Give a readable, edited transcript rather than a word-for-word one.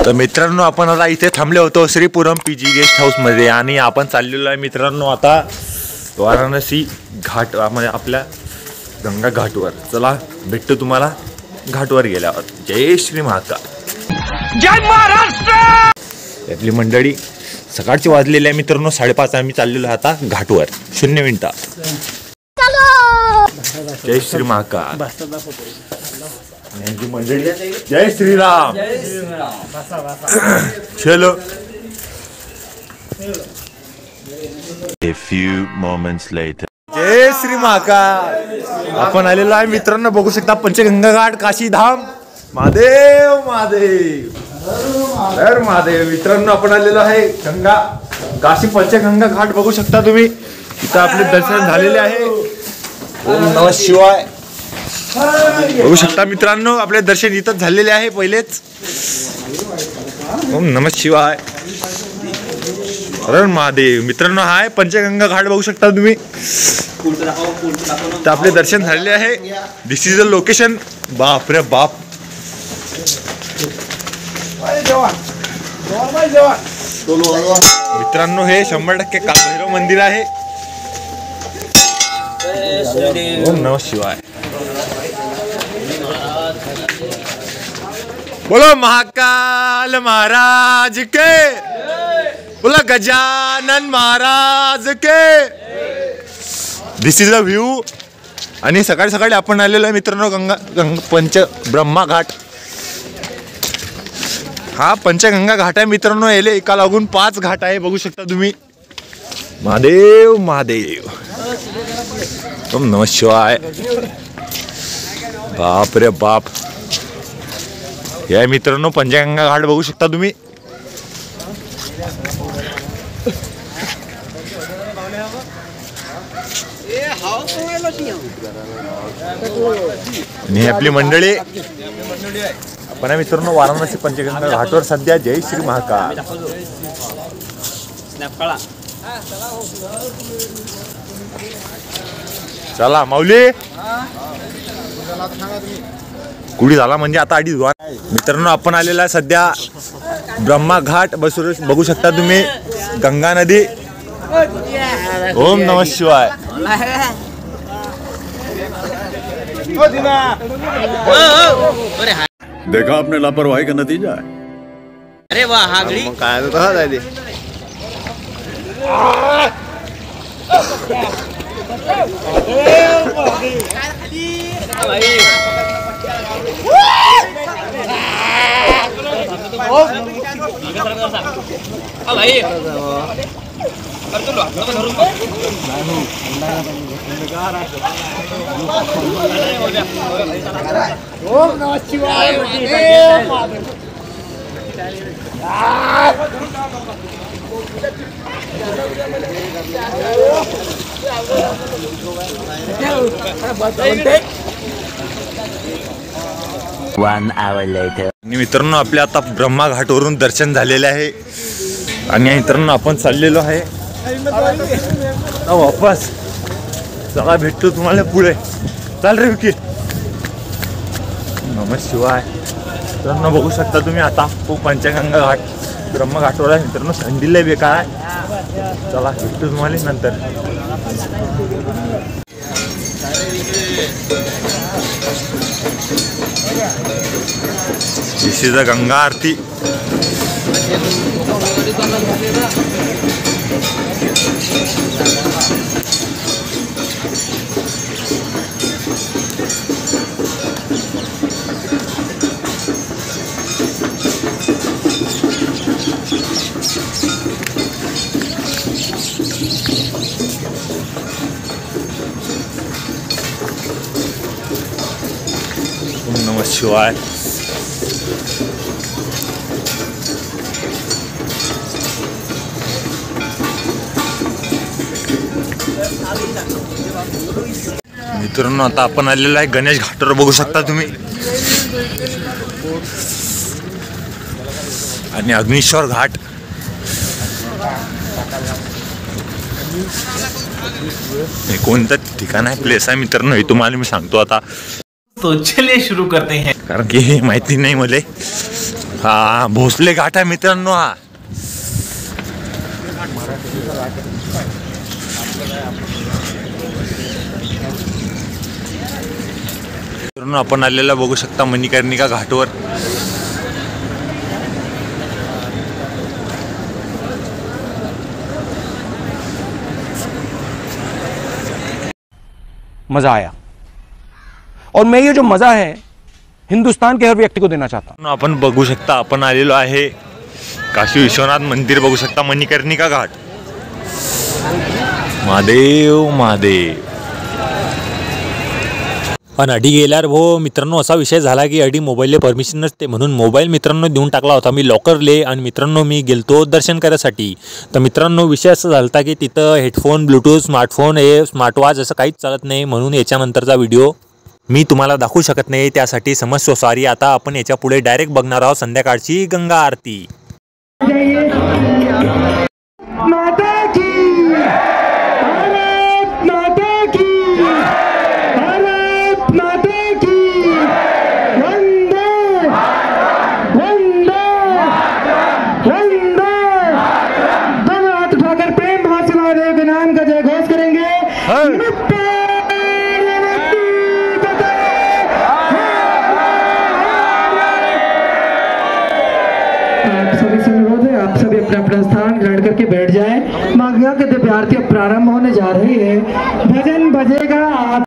तर मित्रांनो आपण आता इथे थांबले होतो श्रीपुरम पीजी गेस्ट हाऊस मध्ये आणि आपण चाललेलो आहे मित्रांनो आता वाराणसी घाट म्हणजे आपल्या गंगा घाटवर। चला भेटतो तुम्हाला घाटवर गेल्यावर। जय श्री महाकाल, जय महाराष्ट्र। आपली मंडळी सकाळची वाजलेली आहे मित्रांनो 5:30। आम्ही चाललेलो आता घाटवर 0 मिनिटं। जय श्री महाकाल मंडळी, जय श्रीराम। चलो A few moments later. जय श्री महाकाल। आपण आलेलो आहे मित्रांनो, बघू शकता पंचगंगा घाट काशीधाम महादेव महादेव हर महादेव। मित्रांनो आपण आलेलो आहे गंगा काशी पंचगंगा घाट बघू शकता तुम्ही। इथं आपले दर्शन झालेले आहे। ओम नमः शिवाय बघू शकता मित्रांनो, आपले दर्शन इथंच झालेले आहे पहिलेच। ओम नमः शिवाय हर महादेव। मित्रांनो हाय पंचगंगा घाट बघू शकता तुम्ही। तर आपले दर्शन झालेले आहे। दिस इज द लोकेशन। बाप रे बाप, मित्रांनो हे 100% कालभैरव मंदिर आहे। ओम नमः शिवाय। बोलो महाकाल महाराज के, बोला गजानन महाराज के। दिस इज द व्ह्यू। आणि सकाळी सकाळी आपण आलेलो आहे मित्रांनो गंगा पंच ब्रह्मा घाट। हा पंचगंगा घाट आहे मित्रांनो। याले एका लागून 5 घाट आहे बघू शकता तुम्ही। महादेव महादेव ओम नमः शिवाय। बाप रे बाप, या मित्रांनो पंचगंगा घाट बघू शकता तुम्ही। आणि आपली मंडळी आपण मित्रांनो वाराणसी पंचगंगा घाटवर सध्या। जय श्री महाकाल। चला माऊली कुडी झाला म्हणजे आता 2:30 मित्रांनो आपण आलेला आहे सध्या ब्रह्मा घाट बघू शकता तुम्ही। गंगा नदी। ओम नमः शिवाय। देखा आपने लापरवाही का नतीजा है। अरे वाह हागड़ी काय तो कहा जायली। One hour later. मित्रांनो आपल्या आता ब्रह्मा घाटवरून दर्शन झालेले आहे आणि मित्रांनो आपण चाललेलो आहे वापस। चला भेटतो तुम्हाला पुढे। चाल रे विकी। नमः शिवाय। मित्रांनो बघू शकता तुम्ही आता पंचगंगा घाट ब्रह्मा घाटवर आहे मित्रांनो। थंडीला बेकार आहे। चला भेटतो तुम्हाला नंतर। दिस इज द गंगा आरती। ओम नमः शिवाय। मित्रांनो आता आपण आलेलो आहे गणेश घाटवर बघू शकता तुम्ही। आणि अग्निश्वर घाट। हे कोणतं ठिकाण आहे, प्लेस आहे मित्रांनो, हे तुम्हाला मी सांगतो आता। तो चलिए शुरू करते हैं, कारण की हे माहिती नाही मले। हा भोसले घाट आहे मित्रांनो हा. मित्रांनो आपण आलेला बघू शकता मणिकर्णिका घाटवर. मजा आया और मैं ये जो मजा है हिंदुस्तान के हर व्यक्ति को देना चाहता हूं. आपण बघू शकता आपण आलेलो आहे काशी विश्वनाथ मंदिर बघू शकता मणिकर्णिका घाट. महादेव महादेव. पण अडी गेल्यावर हो मित्रांनो असा विषय झाला की अडी मोबाईलले परमिशन नसते म्हणून मोबाईल मित्रांनो देऊन टाकला होता मी लॉकरले आणि मित्रांनो मी गेलतो दर्शन करायसाठी. तर मित्रांनो विषय असं झाला की तिथं हेडफोन ब्लूटूथ स्मार्टफोन हे स्मार्टवॉच असं काहीच चालत नाही म्हणून याच्यानंतरचा व्हिडिओ मी तुम्हाला दाखवू शकत नाही. त्यासाठी समज सॉरी. आता आपण याच्या पुढे डायरेक्ट बघणार आहोत संध्याकाळची गंगा आरती. आप सभी अपना अपना स्थान ग्रहण करके बैठ जाएं. माँ के दिव्य आरती अब प्रारंभ होने जा रही है. भजन बजेगा. आप